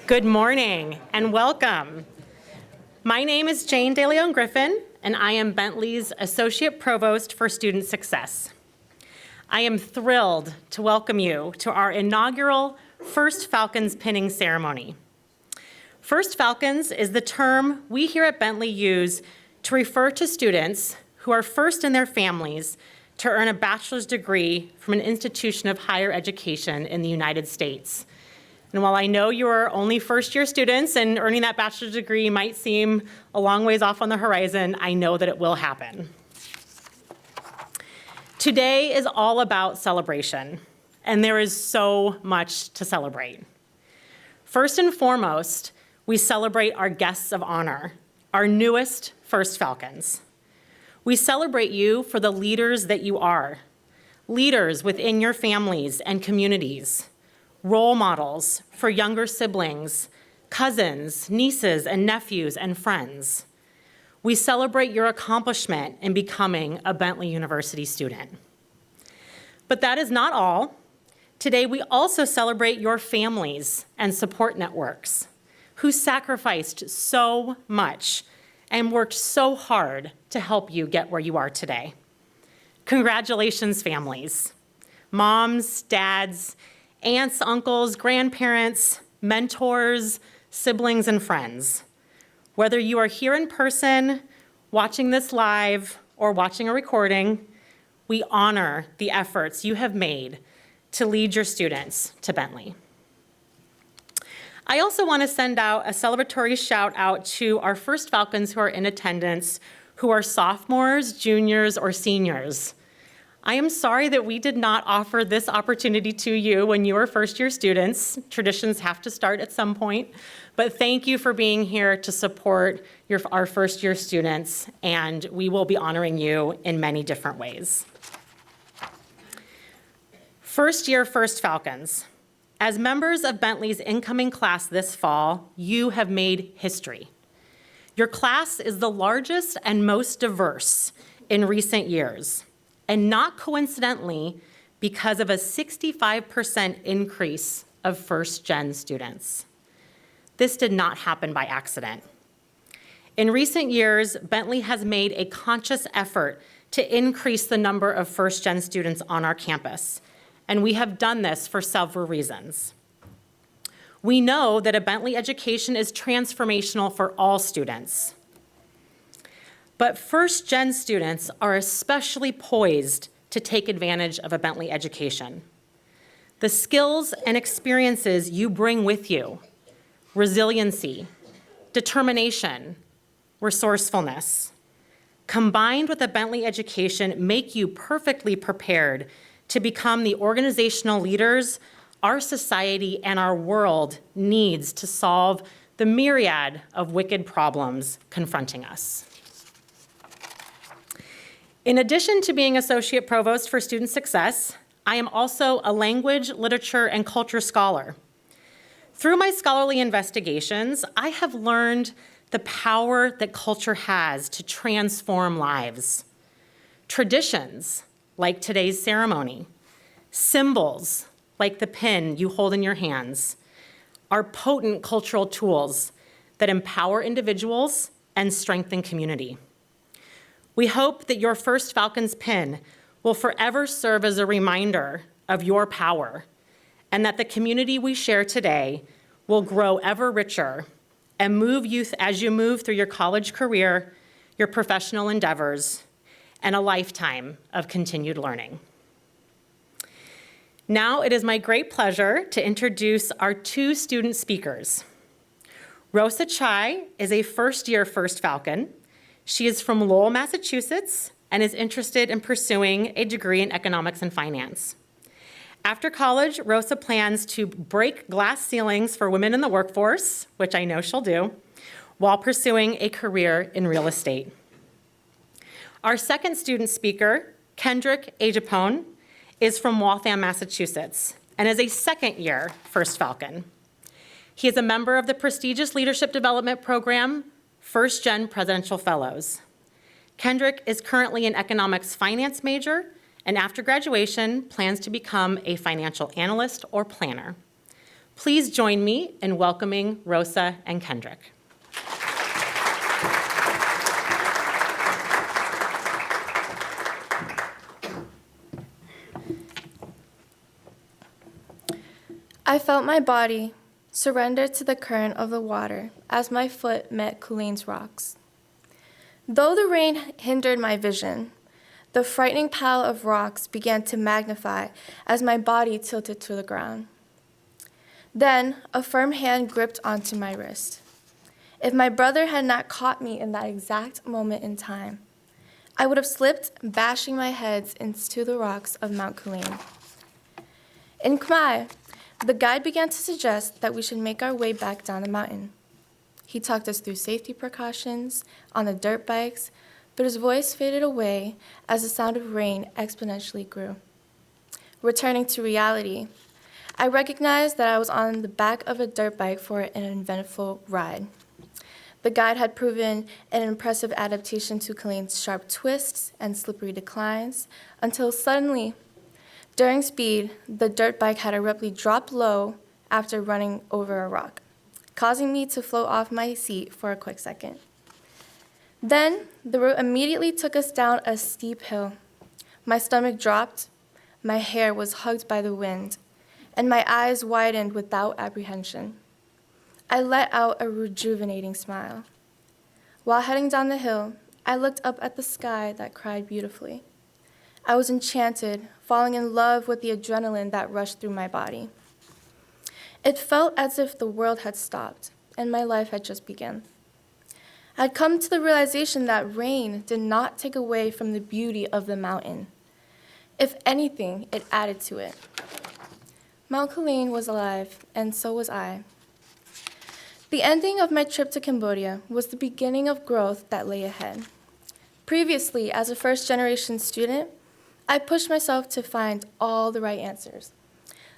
Good morning and welcome. My name is Jane De Leon Griffin, and I am Bentley's Associate Provost for Student Success. I am thrilled to welcome you to our inaugural First Falcons pinning ceremony. First Falcons is the term we here at Bentley use to refer to students who are first in their families to earn a bachelor's degree from an institution of higher education in the United States. And while I know you are only first-year students and earning that bachelor's degree might seem a long ways off on the horizon, I know that it will happen. Today is all about celebration, and there is so much to celebrate. First and foremost, we celebrate our guests of honor, our newest First Falcons. We celebrate you for the leaders that you are, leaders within your families and communities, role models for younger siblings, cousins, nieces, and nephews, and friends. We celebrate your accomplishment in becoming a Bentley University student. But that is not all. Today, we also celebrate your families and support networks who sacrificed so much and worked so hard to help you get where you are today. Congratulations, families, moms, dads, aunts, uncles, grandparents, mentors, siblings, and friends. Whether you are here in person, watching this live, or watching a recording, we honor the efforts you have made to lead your students to Bentley. I also want to send out a celebratory shout out to our First Falcons who are in attendance, who are sophomores, juniors, or seniors. I am sorry that we did not offer this opportunity to you when you were first-year students. Traditions have to start at some point, but thank you for being here to support our first-year students, and we will be honoring you in many different ways. First-year First Falcons. As members of Bentley's incoming class this fall, you have made history. Your class is the largest and most diverse in recent years, and not coincidentally, because of a 65% increase of first-gen students. This did not happen by accident. In recent years, Bentley has made a conscious effort to increase the number of first-gen students on our campus, and we have done this for several reasons. We know that a Bentley education is transformational for all students. But first-gen students are especially poised to take advantage of a Bentley education. The skills and experiences you bring with you, resiliency, determination, resourcefulness, combined with a Bentley education, make you perfectly prepared to become the organizational leaders our society and our world needs to solve the myriad of wicked problems confronting us. In addition to being Associate Provost for Student Success, I am also a language, literature, and culture scholar. Through my scholarly investigations, I have learned the power that culture has to transform lives. Traditions, like today's ceremony, symbols, like the pin you hold in your hands, are potent cultural tools that empower individuals and strengthen community. We hope that your First Falcons pin will forever serve as a reminder of your power, and that the community we share today will grow ever richer and move you as you move through your college career, your professional endeavors, and a lifetime of continued learning. Now it is my great pleasure to introduce our two student speakers. Rosa Chai is a first-year First Falcon. She is from Lowell, Massachusetts, and is interested in pursuing a degree in economics and finance. After college, Rosa plans to break glass ceilings for women in the workforce, which I know she'll do, while pursuing a career in real estate. Our second student speaker, Kendrick Ajapone, is from Waltham, Massachusetts, and is a second-year First Falcon. He is a member of the prestigious Leadership Development Program, First Gen Presidential Fellows. Kendrick is currently an economics finance major, and after graduation, plans to become a financial analyst or planner. Please join me in welcoming Rosa and Kendrick. I felt my body surrender to the current of the water as my foot met Culane's rocks. Though the rain hindered my vision, the frightening pile of rocks began to magnify as my body tilted to the ground. Then a firm hand gripped onto my wrist. If my brother had not caught me in that exact moment in time, I would have slipped, bashing my head into the rocks of Mount Culane. In Khmer, the guide began to suggest that we should make our way back down the mountain. He talked us through safety precautions on the dirt bikes, but his voice faded away as the sound of rain exponentially grew. Returning to reality, I recognized that I was on the back of a dirt bike for an eventful ride. The guide had proven an impressive adaptation to Culane's sharp twists and slippery declines, until suddenly, during speed, the dirt bike had abruptly dropped low after running over a rock, causing me to float off my seat for a quick second. Then, the route immediately took us down a steep hill. My stomach dropped, my hair was hugged by the wind, and my eyes widened without apprehension. I let out a rejuvenating smile. While heading down the hill, I looked up at the sky that cried beautifully. I was enchanted, falling in love with the adrenaline that rushed through my body. It felt as if the world had stopped and my life had just begun. I had come to the realization that rain did not take away from the beauty of the mountain. If anything, it added to it. Mount Culane was alive, and so was I. The ending of my trip to Cambodia was the beginning of growth that lay ahead. Previously, as a first-generation student, I pushed myself to find all the right answers,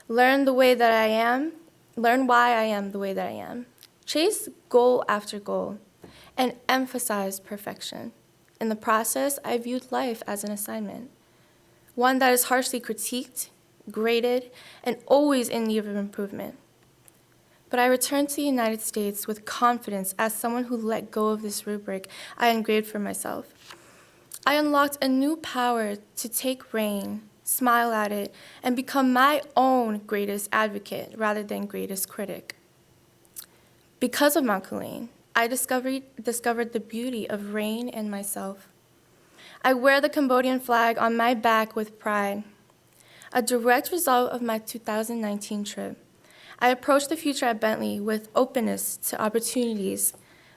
learn why I am the way that I am, chase goal after goal, and emphasize perfection. In the process, I viewed life as an assignment, one that is harshly critiqued, graded, and always in need of improvement. But I returned to the United States with confidence as someone who let go of this rubric I engraved for myself. I unlocked a new power to take rain, smile at it, and become my own greatest advocate rather than greatest critic. Because of Mount Culane, I discovered the beauty of rain and myself. I wear the Cambodian flag on my back with pride. A direct result of my 2019 trip, I approached the future at Bentley with openness to opportunities,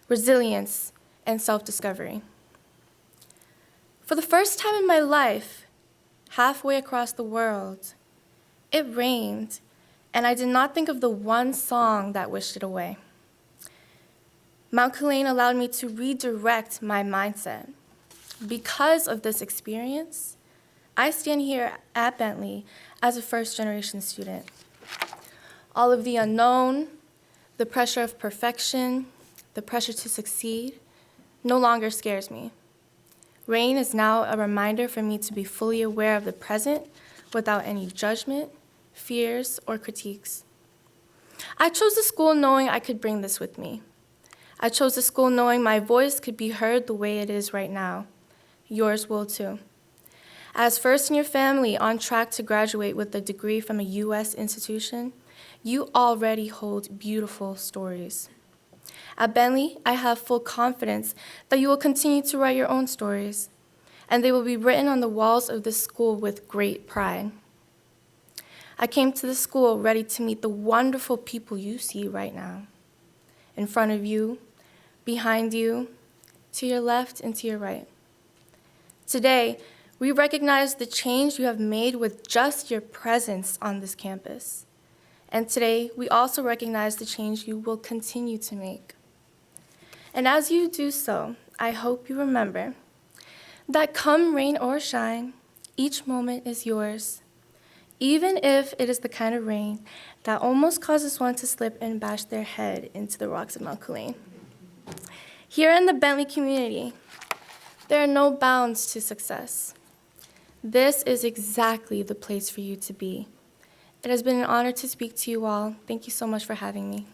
resilience, and self-discovery. For the first time in my life, halfway across the world, it rained, and I did not think of the one song that wished it away. Mount Culane allowed me to redirect my mindset. Because of this experience, I stand here at Bentley as a first-generation student. All of the unknown, the pressure of perfection, the pressure to succeed, no longer scares me. Rain is now a reminder for me to be fully aware of the present without any judgment, fears, or critiques. I chose the school knowing I could bring this with me. I chose the school knowing my voice could be heard the way it is right now. Yours will too. As first in your family on track to graduate with a degree from a U.S. institution, you already hold beautiful stories. At Bentley, I have full confidence that you will continue to write your own stories, and they will be written on the walls of this school with great pride. I came to the school ready to meet the wonderful people you see right now. In front of you, behind you, to your left and to your right. Today, we recognize the change you have made with just your presence on this campus. And today, we also recognize the change you will continue to make. And as you do so, I hope you remember that come rain or shine, each moment is yours, even if it is the kind of rain that almost causes one to slip and bash their head into the rocks of Mount Culane. Here in the Bentley community, there are no bounds to success. This is exactly the place for you to be. It has been an honor to speak to you all. Thank you so much for having me.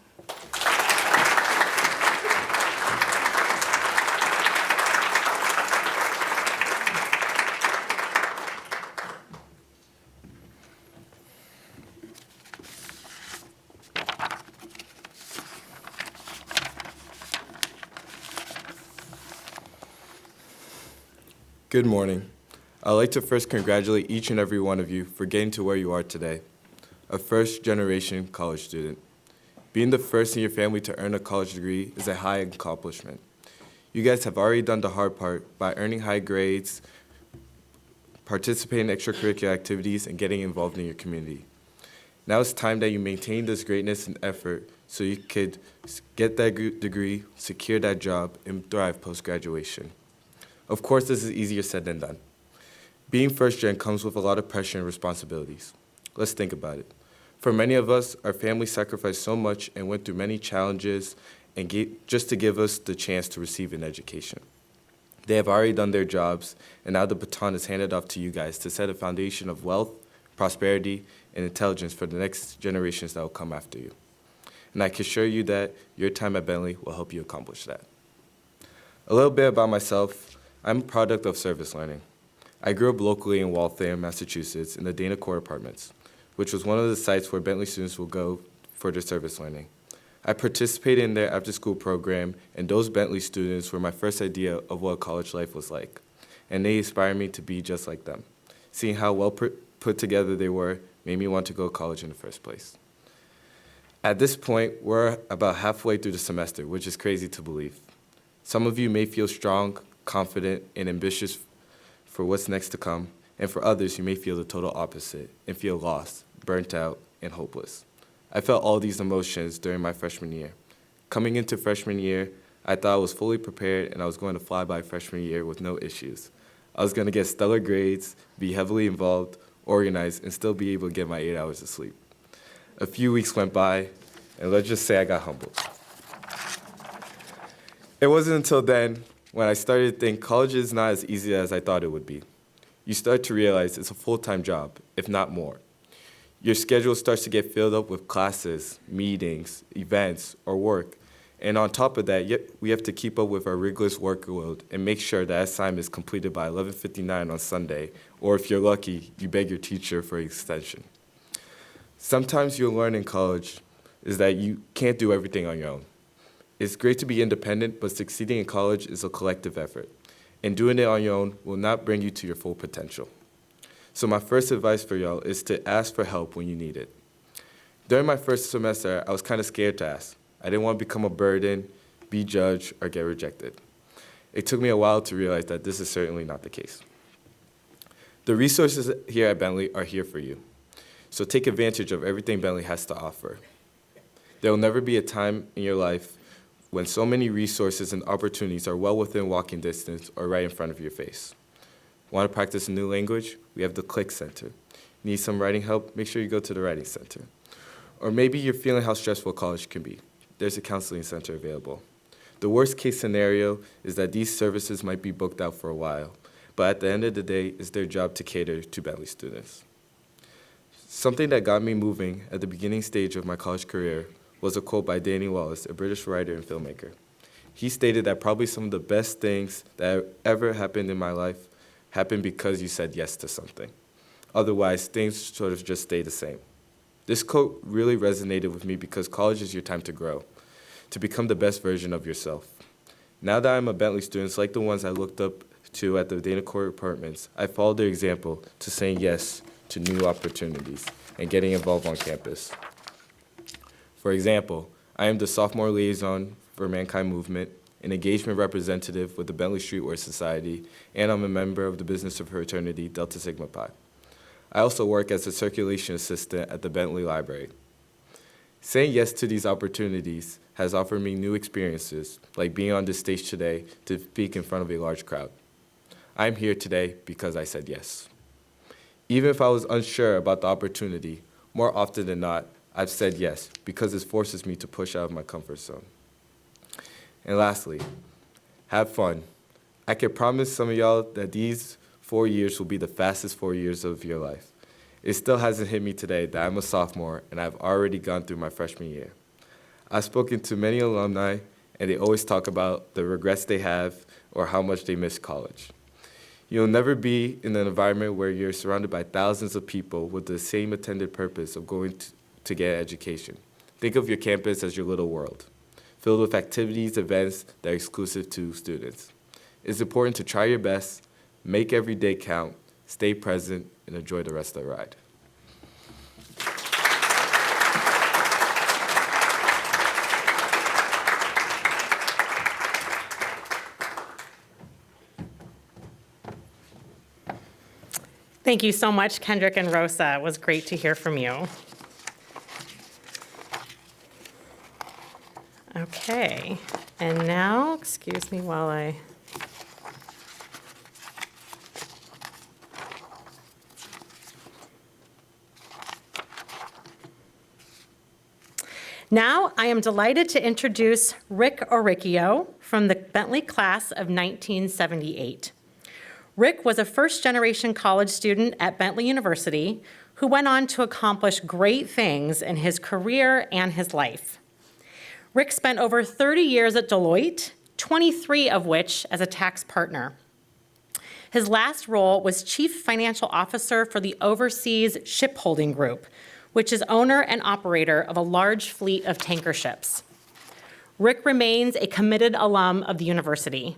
Good morning. I'd like to first congratulate each and every one of you for getting to where you are today, a first-generation college student. Being the first in your family to earn a college degree is a high accomplishment. You guys have already done the hard part by earning high grades, participating in extracurricular activities, and getting involved in your community. Now it's time that you maintain this greatness and effort so you could get that degree, secure that job, and thrive post-graduation. Of course, this is easier said than done. Being first-gen comes with a lot of pressure and responsibilities. Let's think about it. For many of us, our family sacrificed so much and went through many challenges just to give us the chance to receive an education. They have already done their jobs, and now the baton is handed off to you guys to set a foundation of wealth, prosperity, and intelligence for the next generations that will come after you. And I can assure you that your time at Bentley will help you accomplish that. A little bit about myself. I'm a product of service learning. I grew up locally in Waltham, Massachusetts, in the Dana Court Apartments, which was one of the sites where Bentley students will go for their service learning. I participated in their after-school program, and those Bentley students were my first idea of what college life was like, and they inspired me to be just like them. Seeing how well put together they were made me want to go to college in the first place. At this point, we're about halfway through the semester, which is crazy to believe. Some of you may feel strong, confident, and ambitious for what's next to come, and for others, you may feel the total opposite and feel lost, burnt out, and hopeless. I felt all these emotions during my freshman year. Coming into freshman year, I thought I was fully prepared and I was going to fly by freshman year with no issues. I was going to get stellar grades, be heavily involved, organized, and still be able to get my 8 hours of sleep. A few weeks went by, and let's just say I got humbled. It wasn't until then when I started to think college is not as easy as I thought it would be. You start to realize it's a full-time job, if not more. Your schedule starts to get filled up with classes, meetings, events, or work. And on top of that, we have to keep up with our rigorous workload and make sure that assignment is completed by 11:59 on Sunday, or if you're lucky, you beg your teacher for an extension. Sometimes you'll learn in college is that you can't do everything on your own. It's great to be independent, but succeeding in college is a collective effort, and doing it on your own will not bring you to your full potential. So my first advice for y'all is to ask for help when you need it. During my first semester, I was kind of scared to ask. I didn't want to become a burden, be judged, or get rejected. It took me a while to realize that this is certainly not the case. The resources here at Bentley are here for you, so take advantage of everything Bentley has to offer. There will never be a time in your life when so many resources and opportunities are well within walking distance or right in front of your face. Want to practice a new language? We have the Click Center. Need some writing help? Make sure you go to the Writing Center. Or maybe you're feeling how stressful college can be. There's a counseling center available. The worst case scenario is that these services might be booked out for a while, but at the end of the day, it's their job to cater to Bentley students. Something that got me moving at the beginning stage of my college career was a quote by Danny Wallace, a British writer and filmmaker. He stated that probably some of the best things that ever happened in my life happened because you said yes to something. Otherwise, things sort of just stay the same. This quote really resonated with me because college is your time to grow, to become the best version of yourself. Now that I'm a Bentley student, like the ones I looked up to at the Dana Court Apartments, I followed their example to saying yes to new opportunities and getting involved on campus. For example, I am the sophomore liaison for Mankind Movement, an engagement representative with the Bentley Streetwear Society, and I'm a member of the business fraternity Delta Sigma Pi. I also work as a circulation assistant at the Bentley Library. Saying yes to these opportunities has offered me new experiences, like being on this stage today to speak in front of a large crowd. I'm here today because I said yes. Even if I was unsure about the opportunity, more often than not, I've said yes because it forces me to push out of my comfort zone. And lastly, have fun. I can promise some of y'all that these 4 years will be the fastest 4 years of your life. It still hasn't hit me today that I'm a sophomore and I've already gone through my freshman year. I've spoken to many alumni, and they always talk about the regrets they have or how much they miss college. You'll never be in an environment where you're surrounded by thousands of people with the same intended purpose of going to get an education. Think of your campus as your little world, filled with activities, events that are exclusive to students. It's important to try your best, make every day count, stay present, and enjoy the rest of the ride. Thank you so much, Kendrick and Rosa. It was great to hear from you. Okay, and now, excuse me while I... Now, I am delighted to introduce Rick Oricchio from the Bentley class of 1978. Rick was a first-generation college student at Bentley University who went on to accomplish great things in his career and his life. Rick spent over 30 years at Deloitte, 23 of which as a tax partner. His last role was Chief Financial Officer for the Overseas Shipholding Group, which is owner and operator of a large fleet of tanker ships. Rick remains a committed alum of the university.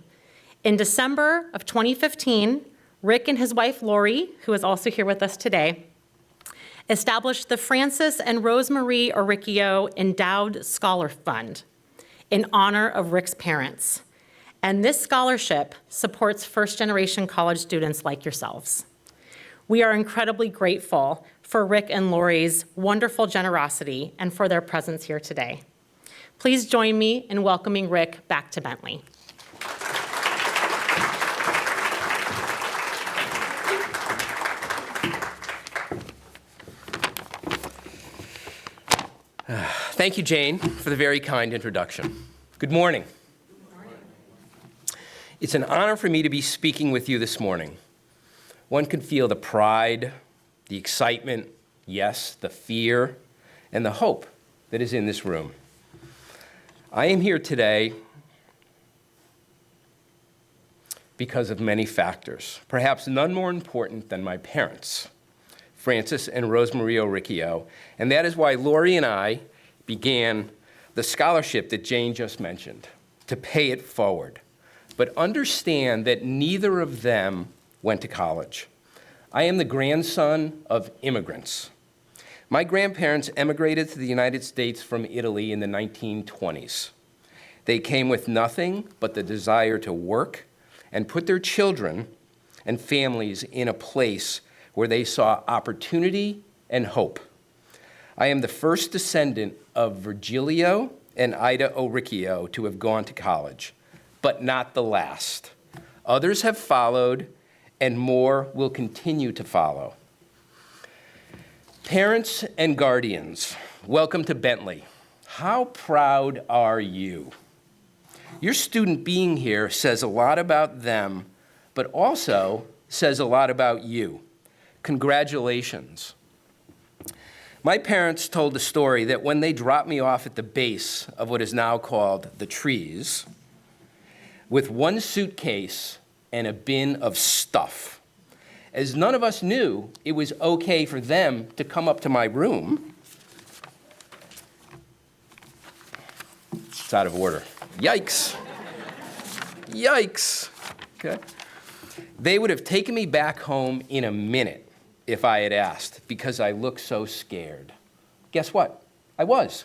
In December of 2015, Rick and his wife Lori, who is also here with us today, established the Francis and Rosemarie Oricchio Endowed Scholar Fund in honor of Rick's parents. And this scholarship supports first-generation college students like yourselves. We are incredibly grateful for Rick and Lori's wonderful generosity and for their presence here today. Please join me in welcoming Rick back to Bentley. Thank you, Jane, for the very kind introduction. Good morning. Good morning. It's an honor for me to be speaking with you this morning. One can feel the pride, the excitement, yes, the fear, and the hope that is in this room. I am here today because of many factors, perhaps none more important than my parents, Francis and Rosemarie Oricchio, and that is why Lori and I began the scholarship that Jane just mentioned, to pay it forward. But understand that neither of them went to college. I am the grandson of immigrants. My grandparents emigrated to the United States from Italy in the 1920s. They came with nothing but the desire to work and put their children and families in a place where they saw opportunity and hope. I am the first descendant of Virgilio and Ida Oricchio to have gone to college, but not the last. Others have followed, and more will continue to follow. Parents and guardians, welcome to Bentley. How proud are you? Your student being here says a lot about them, but also says a lot about you. Congratulations. My parents told the story that when they dropped me off at the base of what is now called the trees, with one suitcase and a bin of stuff, as none of us knew it was okay for them to come up to my room. It's out of order. Yikes. Yikes. Okay. They would have taken me back home in a minute if I had asked, because I looked so scared. Guess what? I was.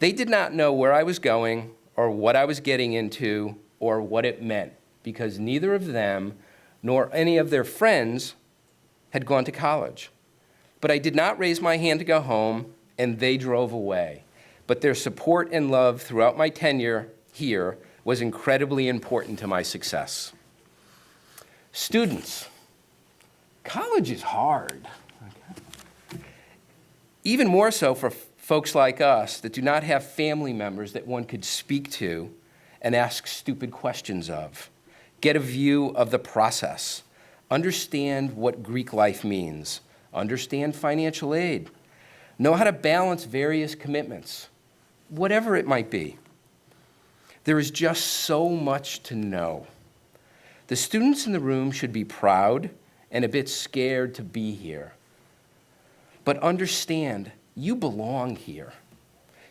They did not know where I was going or what I was getting into or what it meant, because neither of them nor any of their friends had gone to college. But I did not raise my hand to go home, and they drove away. But their support and love throughout my tenure here was incredibly important to my success. Students, college is hard. Okay? Even more so for folks like us that do not have family members that one could speak to and ask stupid questions of. Get a view of the process. Understand what Greek life means. understand financial aid, know how to balance various commitments, whatever it might be. There is just so much to know. The students in the room should be proud and a bit scared to be here. But understand, you belong here.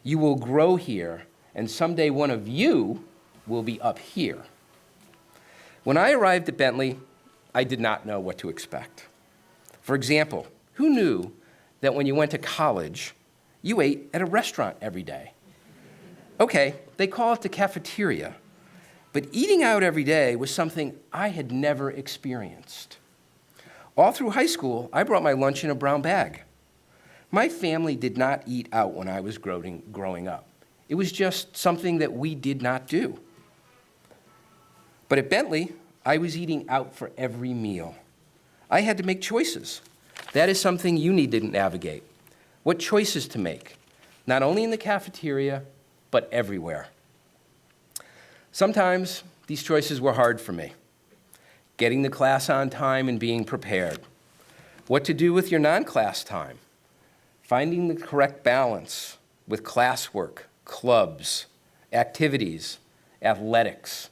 You will grow here, and someday one of you will be up here. When I arrived at Bentley, I did not know what to expect. For example, who knew that when you went to college, you ate at a restaurant every day? Okay, they call it the cafeteria, but eating out every day was something I had never experienced. All through high school, I brought my lunch in a brown bag. My family did not eat out when I was growing up. It was just something that we did not do. But at Bentley, I was eating out for every meal. I had to make choices. That is something you need to navigate. What choices to make, not only in the cafeteria, but everywhere. Sometimes these choices were hard for me. Getting to class on time and being prepared. What to do with your non-class time. Finding the correct balance with classwork, clubs, activities, athletics,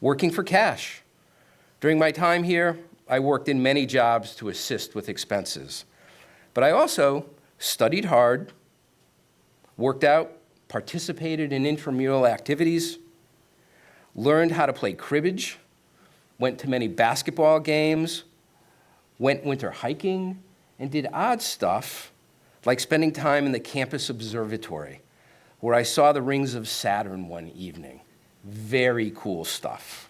working for cash. During my time here, I worked in many jobs to assist with expenses. But I also studied hard, worked out, participated in intramural activities, learned how to play cribbage, went to many basketball games, went winter hiking, and did odd stuff like spending time in the campus observatory, where I saw the rings of Saturn one evening. Very cool stuff.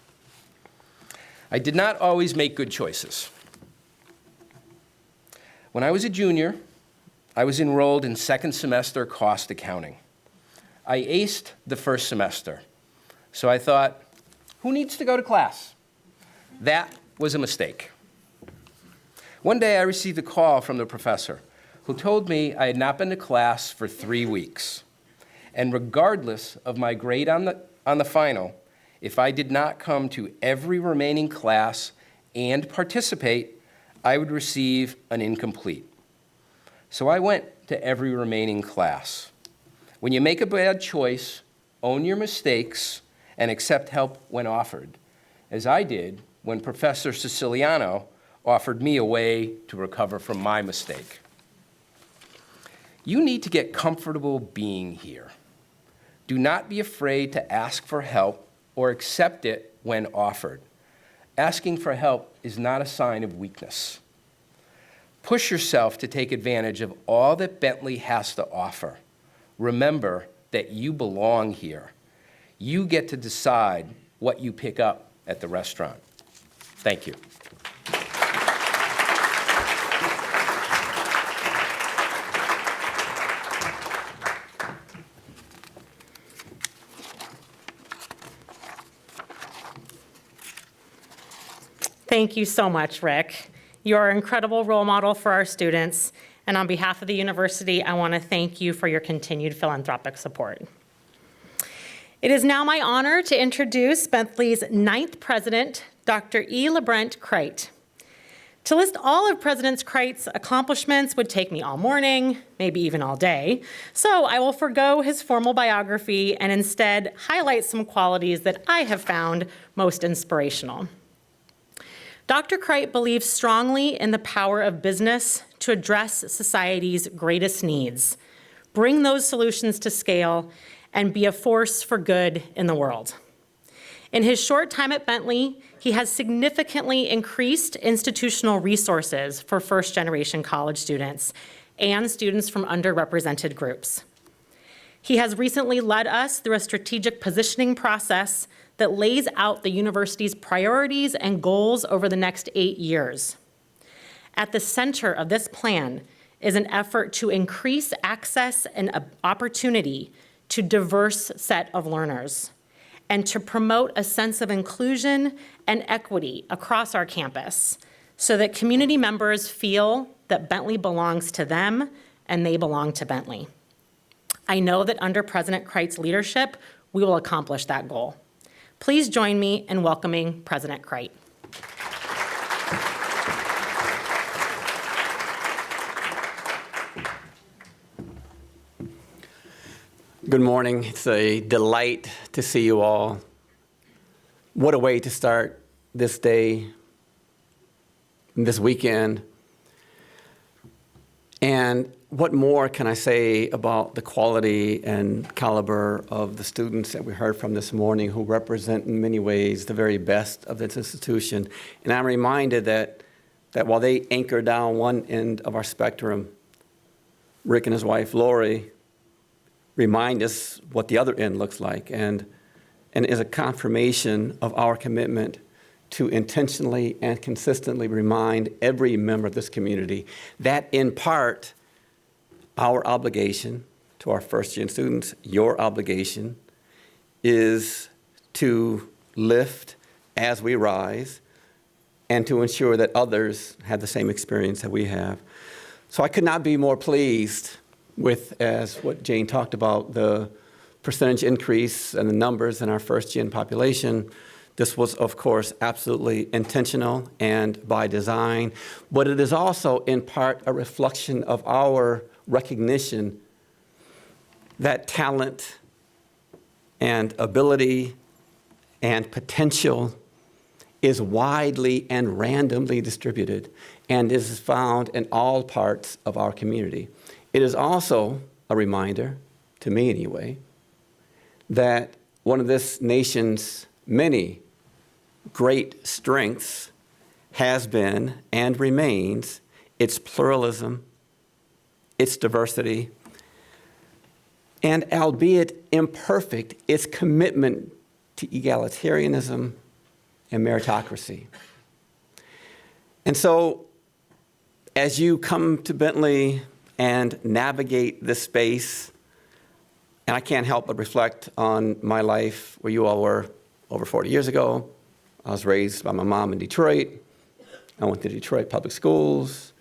I did not always make good choices. When I was a junior, I was enrolled in second semester cost accounting. I aced the first semester, so I thought, who needs to go to class? That was a mistake. One day I received a call from the professor who told me I had not been to class for 3 weeks. And regardless of my grade on the final, if I did not come to every remaining class and participate, I would receive an incomplete. So I went to every remaining class. When you make a bad choice, own your mistakes and accept help when offered, as I did when Professor Siciliano offered me a way to recover from my mistake. You need to get comfortable being here. Do not be afraid to ask for help or accept it when offered. Asking for help is not a sign of weakness. Push yourself to take advantage of all that Bentley has to offer. Remember that you belong here. You get to decide what you pick up at the restaurant. Thank you. Thank you so much, Rick. You are an incredible role model for our students, and on behalf of the university, I want to thank you for your continued philanthropic support. It is now my honor to introduce Bentley's 9th president, Dr. E. LeBrent Crite. To list all of President Crite's accomplishments would take me all morning, maybe even all day, so I will forgo his formal biography and instead highlight some qualities that I have found most inspirational. Dr. Crite believes strongly in the power of business to address society's greatest needs, bring those solutions to scale, and be a force for good in the world. In his short time at Bentley, he has significantly increased institutional resources for first-generation college students and students from underrepresented groups. He has recently led us through a strategic positioning process that lays out the university's priorities and goals over the next 8 years. At the center of this plan is an effort to increase access and opportunity to diverse set of learners and to promote a sense of inclusion and equity across our campus so that community members feel that Bentley belongs to them and they belong to Bentley. I know that under President Crite's leadership, we will accomplish that goal. Please join me in welcoming President Crite. Good morning. It's a delight to see you all. What a way to start this day, this weekend. And what more can I say about the quality and caliber of the students that we heard from this morning, who represent in many ways the very best of this institution. And I'm reminded that while they anchor down one end of our spectrum, Rick and his wife, Lori, remind us what the other end looks like, and is a confirmation of our commitment to intentionally and consistently remind every member of this community that, in part, our obligation to our first-gen students, your obligation, is to lift as we rise and to ensure that others have the same experience that we have. So I could not be more pleased with, as what Jane talked about, the percentage increase and the numbers in our first-gen population. This was, of course, absolutely intentional and by design, but it is also in part a reflection of our recognition that talent and ability and potential is widely and randomly distributed and is found in all parts of our community. It is also a reminder, to me anyway, that one of this nation's many great strengths has been and remains its pluralism, its diversity, and albeit imperfect, its commitment to egalitarianism and meritocracy. And so, as you come to Bentley and navigate this space, and I can't help but reflect on my life where you all were over 40 years ago. I was raised by my mom in Detroit. I went to Detroit public schools.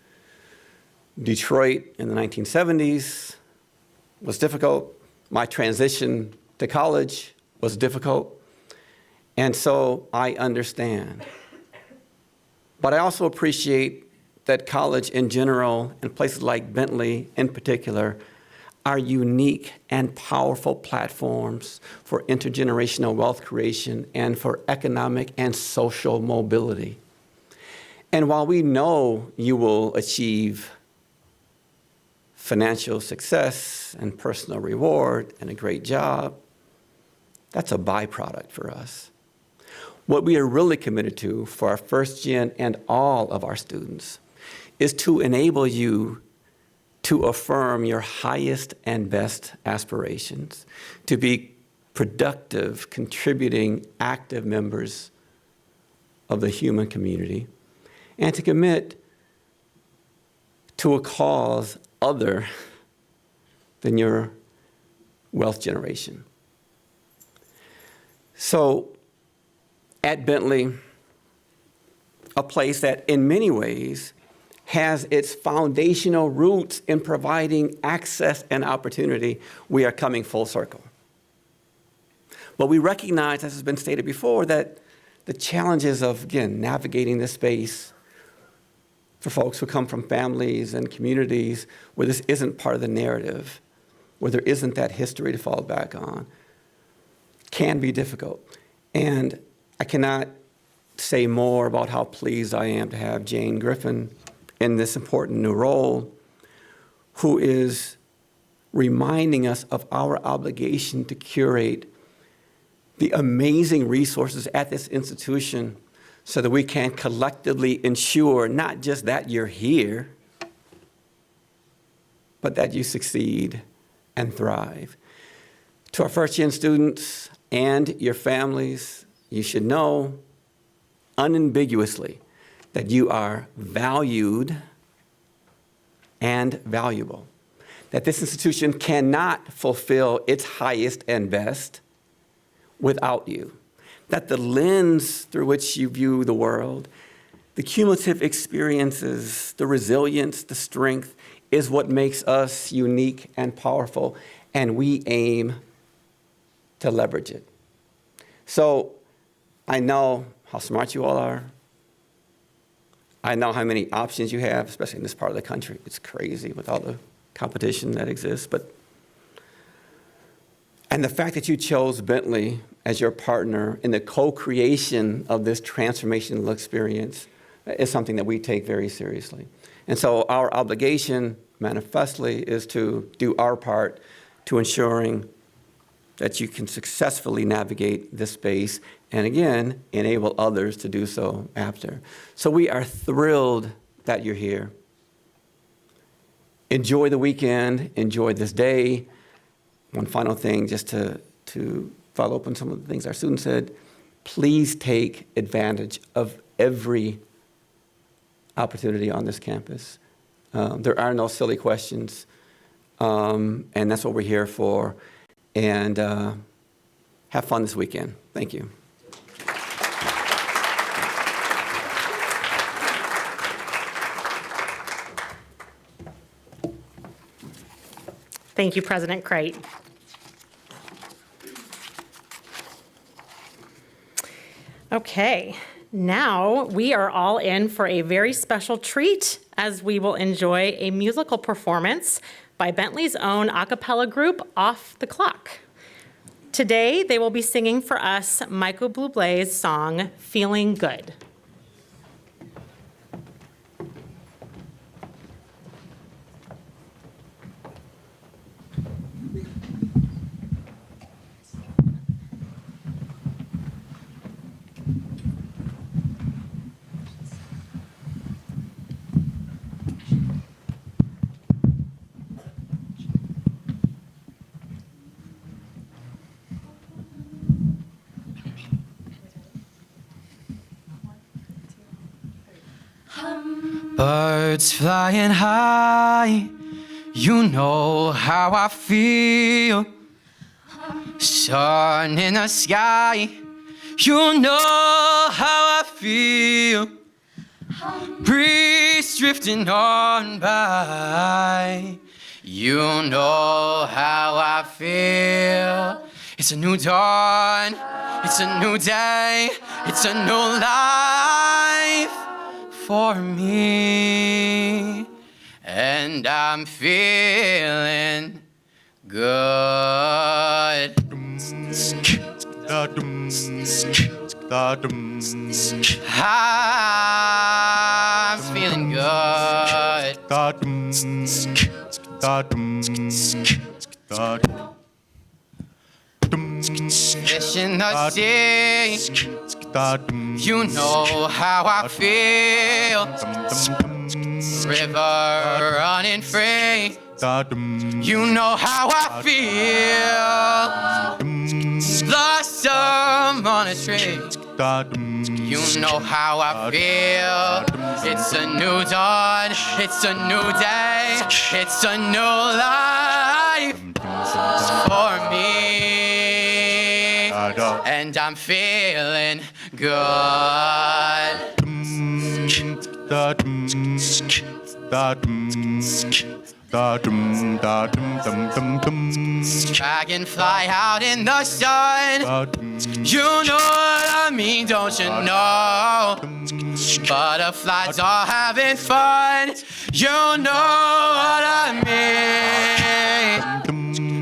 Detroit in the 1970s was difficult. My transition to college was difficult. And so I understand. But I also appreciate that college in general, and places like Bentley in particular, are unique and powerful platforms for intergenerational wealth creation and for economic and social mobility. And while we know you will achieve financial success and personal reward and a great job, that's a byproduct for us. What we are really committed to for our first gen and all of our students is to enable you to affirm your highest and best aspirations, to be productive, contributing, active members of the human community, and to commit to a cause other than your wealth generation. So, at Bentley, a place that in many ways has its foundational roots in providing access and opportunity, we are coming full circle. But we recognize, as has been stated before, that the challenges of, again, navigating this space for folks who come from families and communities where this isn't part of the narrative, where there isn't that history to fall back on, can be difficult. And I cannot say more about how pleased I am to have Jane Griffin in this important new role, who is reminding us of our obligation to curate the amazing resources at this institution so that we can collectively ensure not just that you're here, but that you succeed and thrive. To our first-gen students and your families, you should know unambiguously that you are valued and valuable, that this institution cannot fulfill its highest and best without you, that the lens through which you view the world, the cumulative experiences, the resilience, the strength, is what makes us unique and powerful, and we aim to leverage it. So I know how smart you all are. I know how many options you have, especially in this part of the country. It's crazy with all the competition that exists. But And the fact that you chose Bentley as your partner in the co-creation of this transformational experience is something that we take very seriously. And so our obligation manifestly is to do our part to ensuring that you can successfully navigate this space and, again, enable others to do so after. So we are thrilled that you're here. Enjoy the weekend. Enjoy this day. One final thing, just to follow up on some of the things our students said, please take advantage of every opportunity on this campus. There are no silly questions, and that's what we're here for. And have fun this weekend. Thank you. Thank you, President Crate. Okay, now we are all in for a very special treat as we will enjoy a musical performance by Bentley's own a cappella group, Off the Clock. Today, they will be singing for us Michael Bublé's song, Feeling Good. Birds flying high, you know how I feel. Sun in the sky, you know how I feel. Breeze drifting on by, you know how I feel. It's a new dawn, it's a new day, it's a new life for me, and I'm feeling good. I'm feeling good. Fish in the sea, you know how I feel. River running free, you know how I feel. Blossom on a tree, you know how I feel. It's a new dawn, it's a new day, it's a new life for me, and I'm feeling good. Dragonfly out in the sun, you know what I mean, don't you know? Butterflies are having fun, you know what I mean.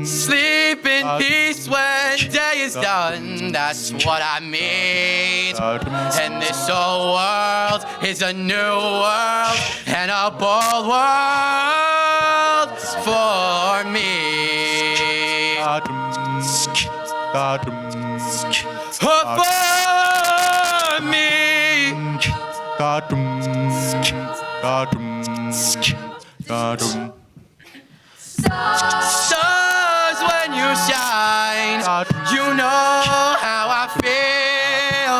Sleep in peace when day is done, that's what I mean. And this old world is a new world, and a bold world for me. For me. Stars when you shine, you know how I feel.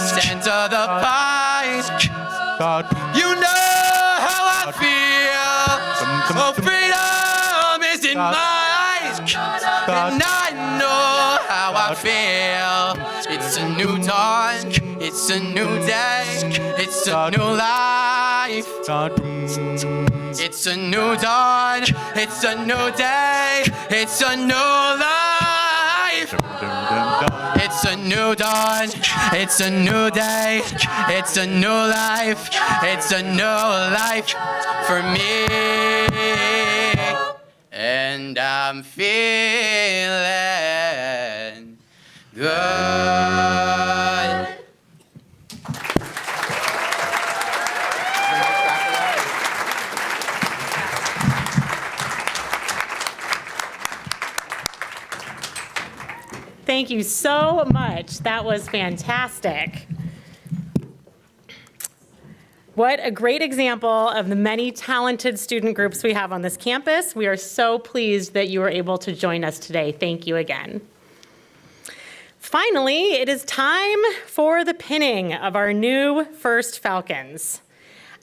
Center the pines, you know how I feel. Oh, freedom is in my eyes, and I know how I feel. It's a new dawn, it's a new day, it's a new life. It's a new dawn, it's a new day, it's a new life. It's a new dawn, it's a new day, it's a new life, it's a new life for me, and I'm feeling Thank you so much. That was fantastic. What a great example of the many talented student groups we have on this campus. We are so pleased that you were able to join us today. Thank you again. Finally, it is time for the pinning of our new first Falcons.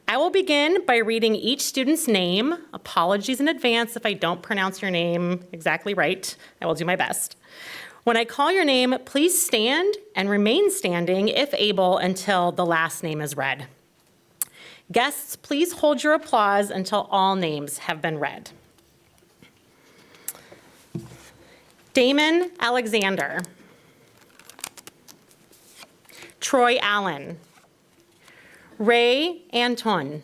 I will begin by reading each student's name. Apologies in advance if I don't pronounce your name exactly right. I will do my best. When I call your name, please stand and remain standing if able until the last name is read. Guests, please hold your applause until all names have been read. Damon Alexander. Troy Allen. Ray Anton.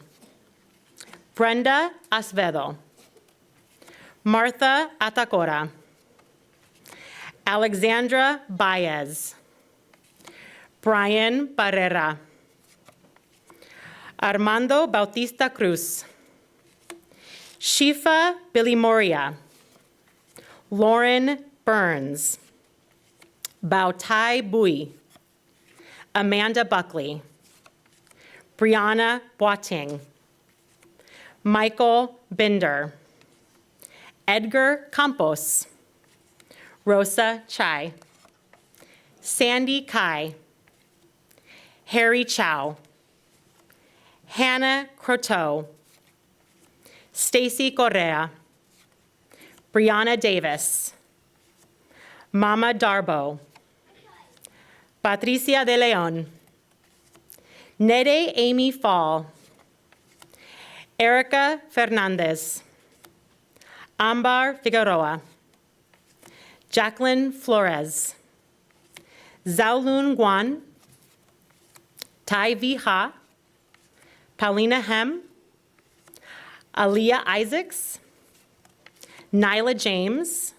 Brenda Acevedo. Martha Atacora. Alexandra Baez. Brian Barrera. Armando Bautista Cruz. Shifa Bilimoria. Lauren Burns. Bautai Bui. Amanda Buckley. Brianna Boating. Michael Binder. Edgar Campos. Rosa Chai. Sandy Kai. Harry Chow. Hannah Croteau. Stacy Correa. Brianna Davis. Mama Darbo. Patricia de Leon. Nede Amy Fall. Erica Fernandez. Ambar Figueroa. Jacqueline Flores. Zaulun Guan. Tai Vi Ha. Paulina Hem. Aaliyah Isaacs. Nyla James.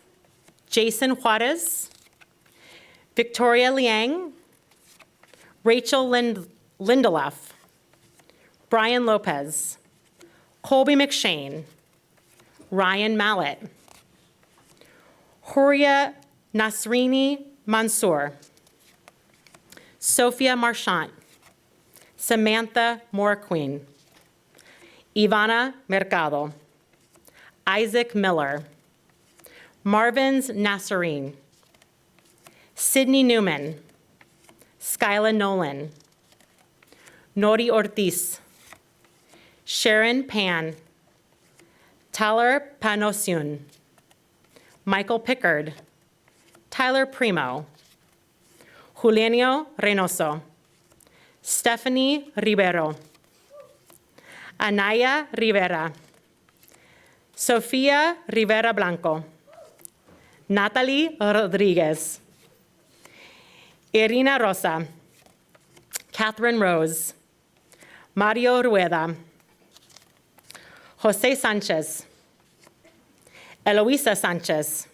Jason Juarez. Victoria Liang. Rachel Lindelof. Brian Lopez. Colby McShane. Ryan Mallett. Huria Nasrini Mansour. Sophia Marchant. Samantha Moraquin. Ivana Mercado. Isaac Miller. Marvins Nasserine. Sydney Newman. Skyla Nolan. Nori Ortiz. Sharon Pan. Tyler Panosiun. Michael Pickard. Tyler Primo. Juliano Reynoso. Stephanie Rivero. Anaya Rivera. Sofia Rivera Blanco. Natalie Rodriguez. Irina Rosa. Catherine Rose. Mario Rueda. Jose Sanchez. Eloisa Sanchez.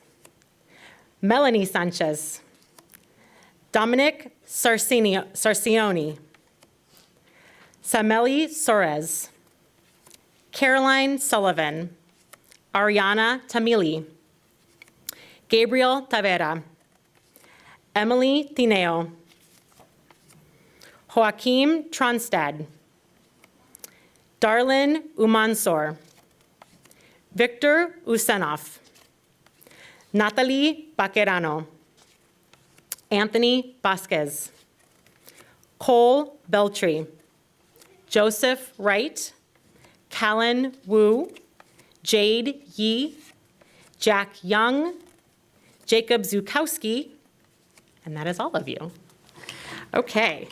Melanie Sanchez. Dominic Sarcioni. Sameli Soares. Caroline Sullivan. Ariana Tamili. Gabriel Tavera. Emily Tineo. Joaquim Tronstad. Darlin Umansor. Victor Usenov. Natalie Baquerano. Anthony Vasquez. Cole Beltry. Joseph Wright. Callan Wu. Jade Yi. Jack Young. Jacob Zukowski. And that is all of you. Okay.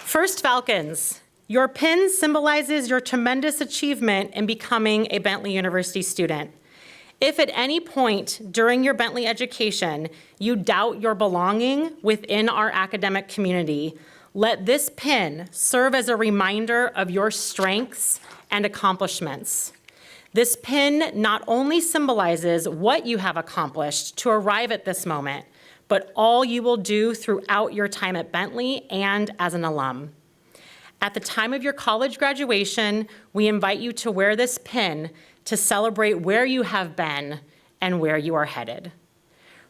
First Falcons, your pin symbolizes your tremendous achievement in becoming a Bentley University student. If at any point during your Bentley education you doubt your belonging within our academic community, let this pin serve as a reminder of your strengths and accomplishments. This pin not only symbolizes what you have accomplished to arrive at this moment, but all you will do throughout your time at Bentley and as an alum. At the time of your college graduation, we invite you to wear this pin to celebrate where you have been and where you are headed.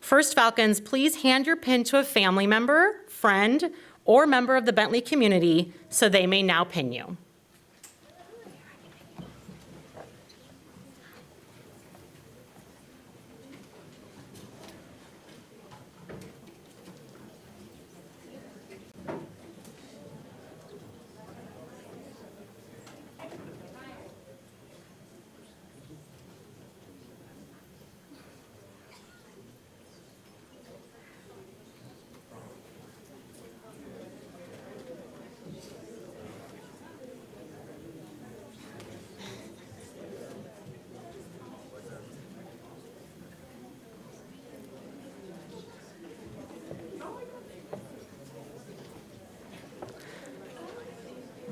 First Falcons, please hand your pin to a family member, friend, or member of the Bentley community so they may now pin you.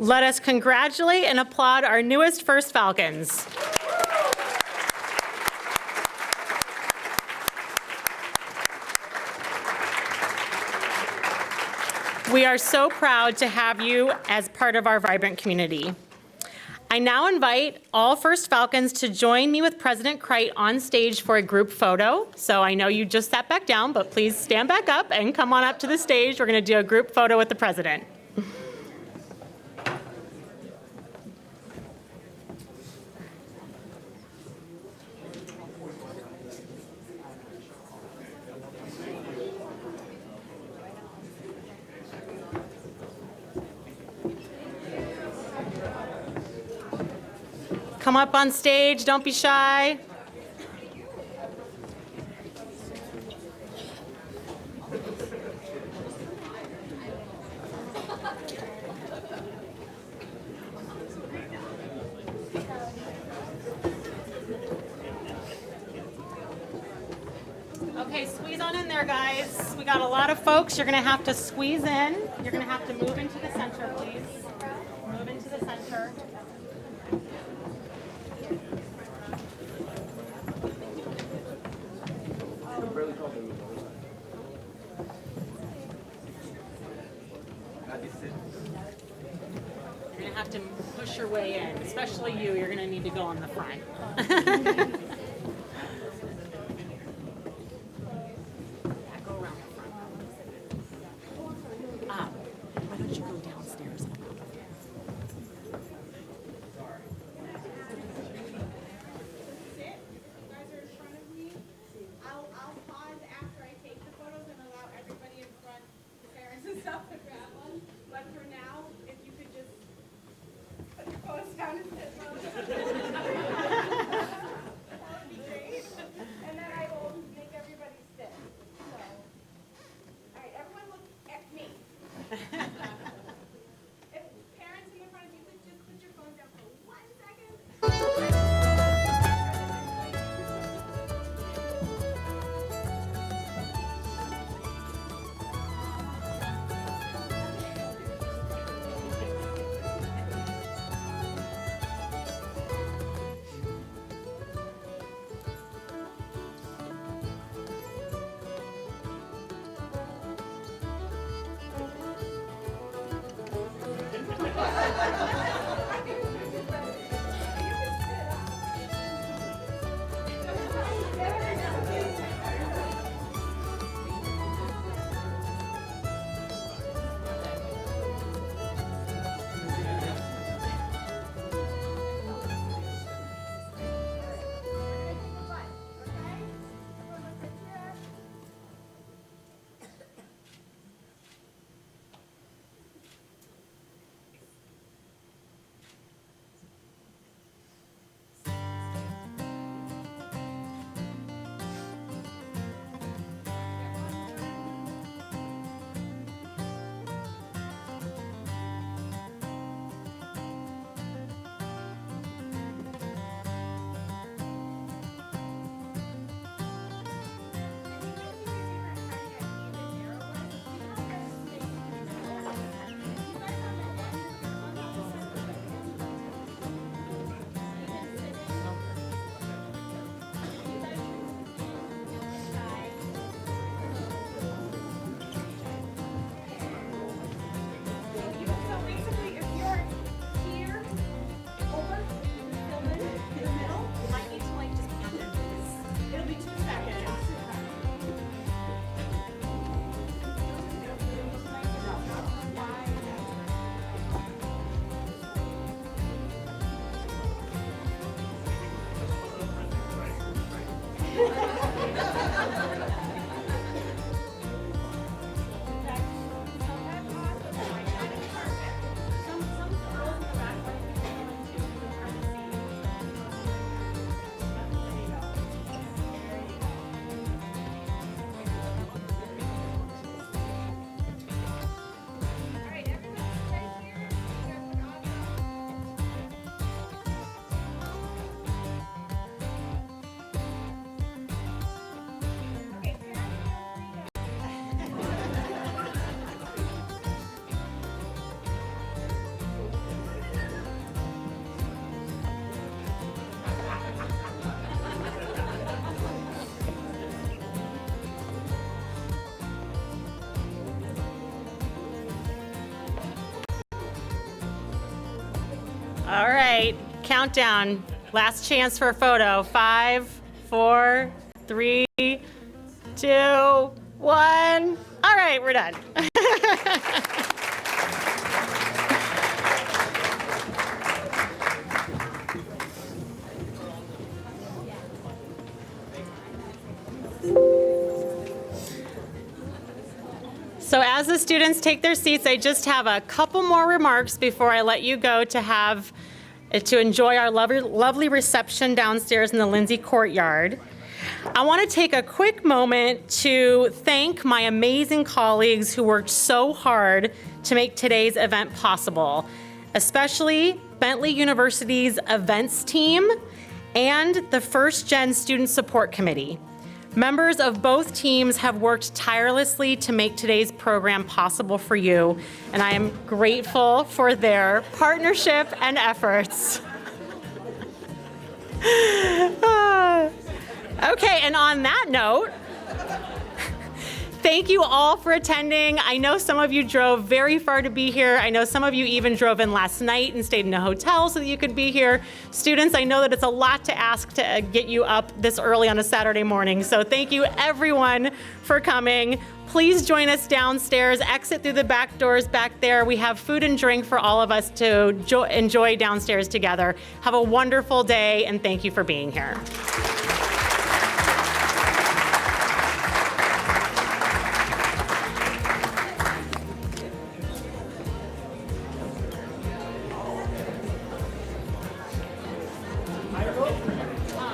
Let us congratulate and applaud our newest First Falcons. We are so proud to have you as part of our vibrant community. I now invite all First Falcons to join me with President Crite on stage for a group photo. So I know you just sat back down, but please stand back up and come on up to the stage. We're going to do a group photo with the president. Come up on stage, don't be shy. Okay, squeeze on in there, guys. We got a lot of folks. You're gonna have to squeeze in. You're gonna have to move into the center, please. Move into the center. You're gonna have to push your way in, especially you. You're gonna need to go on the front. Yeah, go around the front. Why don't you go downstairs? I'll pause after I take the photos and allow everybody in front, the parents and stuff, to grab one. But for now, if you could just put your photos down and sit. right, countdown. Last chance for a photo. 5, 4, 3, 2, 1. All right, we're done. So as the students take their seats, I just have a couple more remarks before I let you go to enjoy our lovely reception downstairs in the Lindsay Courtyard. I want to take a quick moment to thank my amazing colleagues who worked so hard to make today's event possible, especially Bentley University's events team and the First Gen Student Support Committee. Members of both teams have worked tirelessly to make today's program possible for you, and I am grateful for their partnership and efforts. Okay, and on that note, thank you all for attending. I know some of you drove very far to be here. I know some of you even drove in last night and stayed in a hotel so that you could be here. Students, I know that it's a lot to ask to get you up this early on a Saturday morning. So thank you everyone for coming. Please join us downstairs. Exit through the back doors back there. We have food and drink for all of us to enjoy downstairs together. Have a wonderful day and thank you for being here.